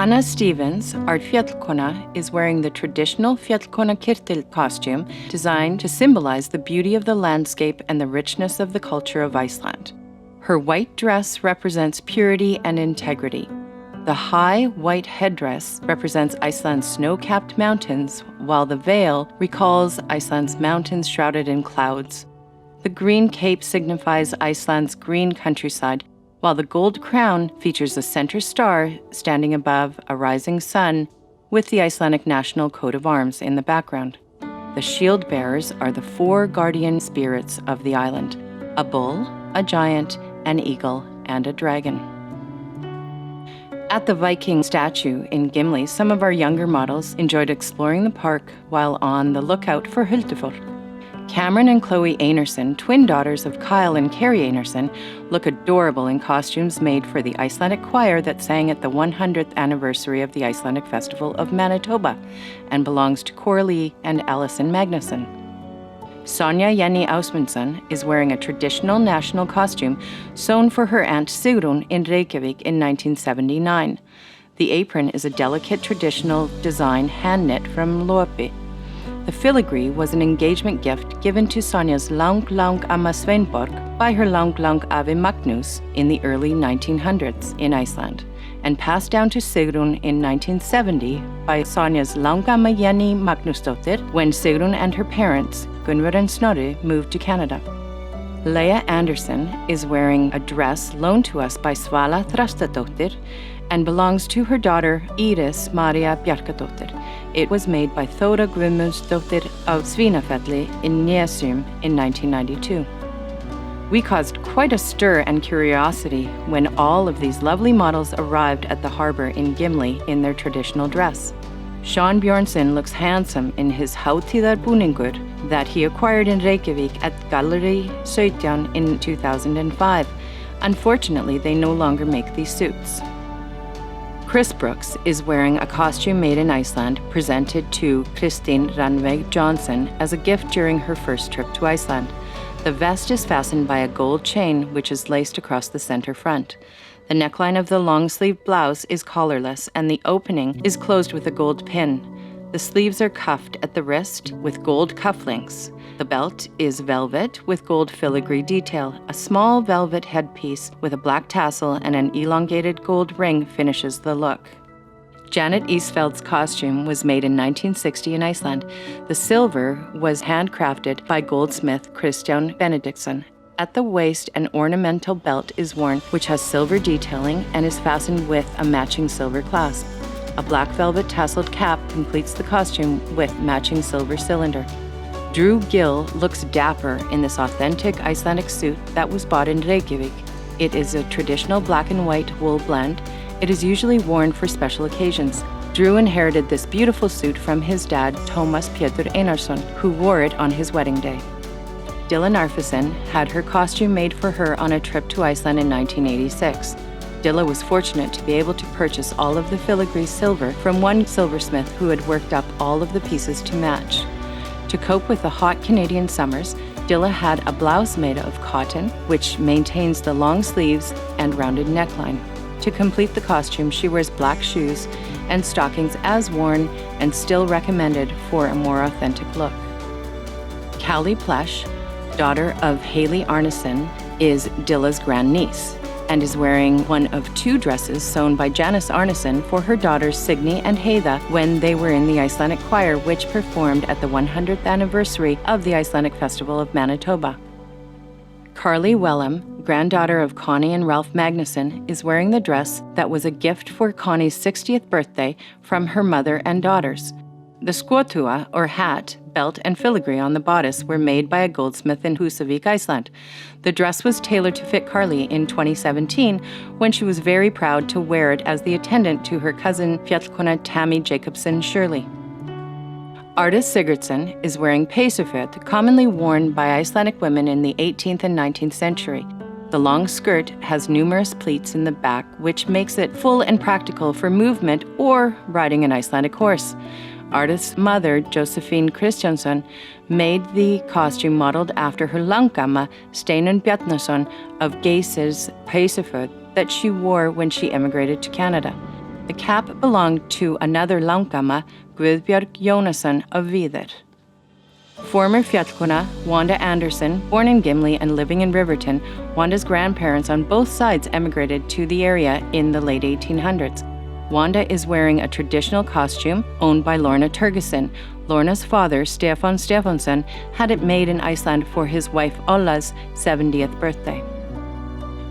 Anna Stevens, our fjallkona, is wearing the traditional fjallkona kirtil costume designed to symbolize the beauty of the landscape and the richness of the culture of Iceland. Her white dress represents purity and integrity. The high white headdress represents Iceland's snow-capped mountains, while the veil recalls Iceland's mountains shrouded in clouds. The green cape signifies Iceland's green countryside, while the gold crown features a center star standing above a rising sun with the Icelandic national coat of arms in the background. The shield bearers are the 4 guardian spirits of the island: a bull, a giant, an eagle, and a dragon. At the Viking statue in Gimli, some of our younger models enjoyed exploring the park while on the lookout for Huldufolk. Cameron and Chloe Einarsson, twin daughters of Kyle and Carrie Einarsson, look adorable in costumes made for the Icelandic choir that sang at the 100th anniversary of the Icelandic Festival of Manitoba and belongs to Coralie and Allison Magnusson. Sonja Jenny Ásmundsson is wearing a traditional national costume sewn for her aunt Sigrun in Reykjavik in 1979. The apron is a delicate traditional design hand-knit from Lopi. The filigree was an engagement gift given to Sonja's Lang Amma Sveinborg by her Lang Afi Magnus in the early 1900s in Iceland, and passed down to Sigrun in 1970 by Sonja's Lang Amma Jenny Magnusdóttir when Sigrun and her parents, Gunvor and Snorri, moved to Canada. Leia Anderson is wearing a dress loaned to us by Svala Þrastadóttir and belongs to her daughter Iris Maria Bjarkadóttir. It was made by Þóra Guðmundsdóttir of Svínafelli in Nesum in 1992. We caused quite a stir and curiosity when all of these lovely models arrived at the harbor in Gimli in their traditional dress. Sean Bjornsson looks handsome in his hátíðarbúningur that he acquired in Reykjavik at Gallery 17 in 2005. Unfortunately, they no longer make these suits. Chris Brooks is wearing a costume made in Iceland presented to Kristín Rannveig Johnson as a gift during her first trip to Iceland. The vest is fastened by a gold chain which is laced across the center front. The neckline of the long-sleeved blouse is collarless and the opening is closed with a gold pin. The sleeves are cuffed at the wrist with gold cufflinks. The belt is velvet with gold filigree detail. A small velvet headpiece with a black tassel and an elongated gold ring finishes the look. Janet Eastfeld's costume was made in 1960 in Iceland. The silver was handcrafted by goldsmith Kristján Benediktsson. At the waist, an ornamental belt is worn which has silver detailing and is fastened with a matching silver clasp. A black velvet tasseled cap completes the costume with matching silver cylinder. Drew Gill looks dapper in this authentic Icelandic suit that was bought in Reykjavik. It is a traditional black and white wool blend. It is usually worn for special occasions. Drew inherited this beautiful suit from his dad, Tómas Pétur Einarsson, who wore it on his wedding day. Dylan Arfesen had her costume made for her on a trip to Iceland in 1986. Dilla was fortunate to be able to purchase all of the filigree silver from one silversmith who had worked up all of the pieces to match. To cope with the hot Canadian summers, Dilla had a blouse made of cotton, which maintains the long sleeves and rounded neckline. To complete the costume, she wears black shoes and stockings as worn and still recommended for a more authentic look. Callie Plesh, daughter of Haley Arneson, is Dilla's grandniece and is wearing one of 2 dresses sewn by Janice Arneson for her daughters Signy and Heiða when they were in the Icelandic choir, which performed at the 100th anniversary of the Icelandic Festival of Manitoba. Carly Wellham, granddaughter of Connie and Ralph Magnusson, is wearing the dress that was a gift for Connie's 60th birthday from her mother and daughters. The skotua, or hat, belt, and filigree on the bodice were made by a goldsmith in Húsavík, Iceland. The dress was tailored to fit Carly in 2017 when she was very proud to wear it as the attendant to her cousin fjallkona Tammy Jacobson Shirley. Artist Sigurdsson is wearing peysuföt, commonly worn by Icelandic women in the 18th and 19th century. The long skirt has numerous pleats in the back, which makes it full and practical for movement or riding an Icelandic horse. Artist's mother, Josephine Kristjánsson, made the costume modeled after her langgamma, Steinunn Bjarnason of Geysir's peysuföt that she wore when she immigrated to Canada. The cap belonged to another Lankama, Guðbjörg Jónasson of Víðir. Former Fjallkona, Wanda Anderson, born in Gimli and living in Riverton, Wanda's grandparents on both sides emigrated to the area in the late 1800s. Wanda is wearing a traditional costume owned by Lorna Turgeson. Lorna's father, Stefán Stefánsson, had it made in Iceland for his wife Olla's 70th birthday.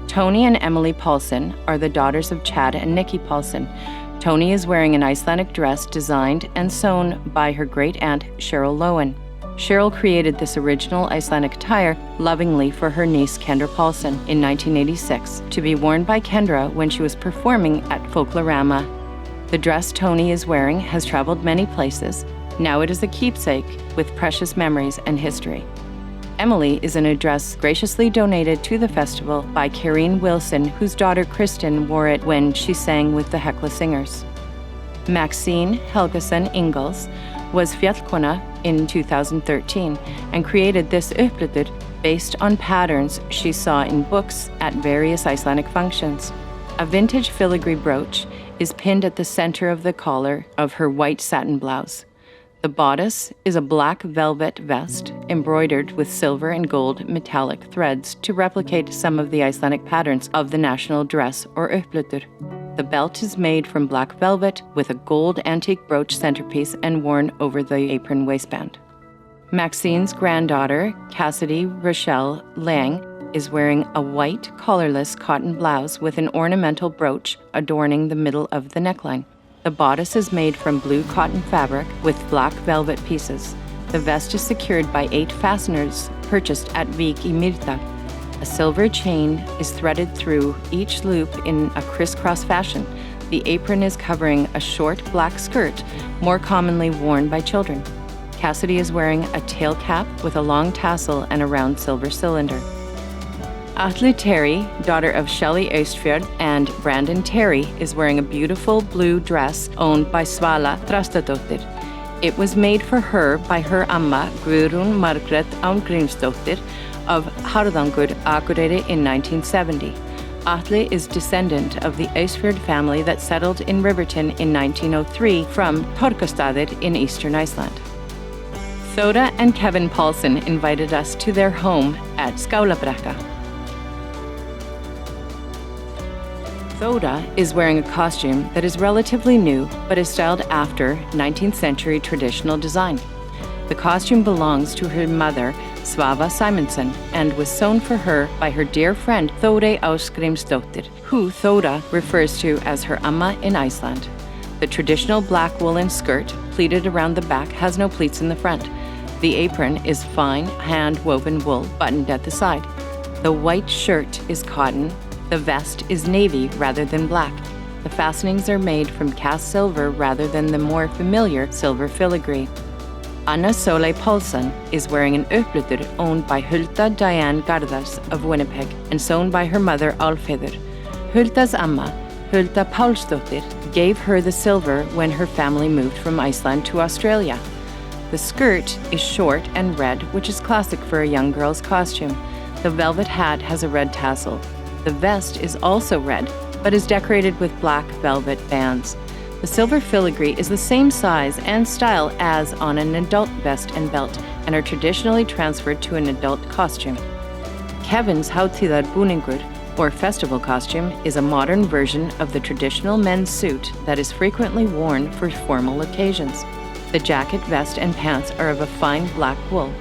Tony and Emily Paulson are the daughters of Chad and Nikki Paulson. Tony is wearing an Icelandic dress designed and sewn by her great-aunt Cheryl Lowen. Cheryl created this original Icelandic attire lovingly for her niece Kendra Paulson in 1986 to be worn by Kendra when she was performing at Folklorama. The dress Tony is wearing has traveled many places. Now it is a keepsake with precious memories and history. Emily is in a dress graciously donated to the festival by Karine Wilson, whose daughter Kristen wore it when she sang with the Hekla Singers. Maxine Helgason Ingalls was Fjallkona in 2013 and created this upplutur based on patterns she saw in books at various Icelandic functions. A vintage filigree brooch is pinned at the center of the collar of her white satin blouse. The bodice is a black velvet vest embroidered with silver and gold metallic threads to replicate some of the Icelandic patterns of the national dress or upplutur. The belt is made from black velvet with a gold antique brooch centerpiece and worn over the apron waistband. Maxine's granddaughter, Cassidy Rochelle Lang, is wearing a white collarless cotton blouse with an ornamental brooch adorning the middle of the neckline. The bodice is made from blue cotton fabric with black velvet pieces. The vest is secured by 8 fasteners purchased at Vik í Mýrdal. A silver chain is threaded through each loop in a crisscross fashion. The apron is covering a short black skirt, more commonly worn by children. Cassidy is wearing a tail cap with a long tassel and a round silver cylinder. Atli Terry, daughter of Shelley Austfjord and Brandon Terry, is wearing a beautiful blue dress owned by Svala Þrastardóttir. It was made for her by her amma, Guðrún Margrét Ángrímsdóttir of Harðangur, Akureyri in 1970. Atli is descendant of the Austfjord family that settled in Riverton in 1903 from Torkastaðir in eastern Iceland. Thoda and Kevin Paulson invited us to their home at Skálabrekka. Thoda is wearing a costume that is relatively new but is styled after 19th century traditional design. The costume belongs to her mother, Svava Simonsson, and was sewn for her by her dear friend Þórey Ásgrímsdóttir, who Thoda refers to as her amma in Iceland. The traditional black woolen skirt, pleated around the back, has no pleats in the front. The apron is fine, hand-woven wool buttoned at the side. The white shirt is cotton. The vest is navy rather than black. The fastenings are made from cast silver rather than the more familiar silver filigree. Anna Sóley Paulson is wearing an upplutur owned by Hulda Diane Garðars of Winnipeg and sewn by her mother Álfheiður. Hulda's amma, Hulda Pálsdóttir, gave her the silver when her family moved from Iceland to Australia. The skirt is short and red, which is classic for a young girl's costume. The velvet hat has a red tassel. The vest is also red, but is decorated with black velvet bands. The silver filigree is the same size and style as on an adult vest and belt and are traditionally transferred to an adult costume. Kevin's hátíðarbúningur, or festival costume, is a modern version of the traditional men's suit that is frequently worn for formal occasions. The jacket, vest, and pants are of a fine black wool.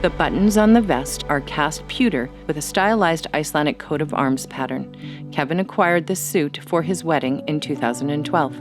The buttons on the vest are cast pewter with a stylized Icelandic coat of arms pattern. Kevin acquired this suit for his wedding in 2012.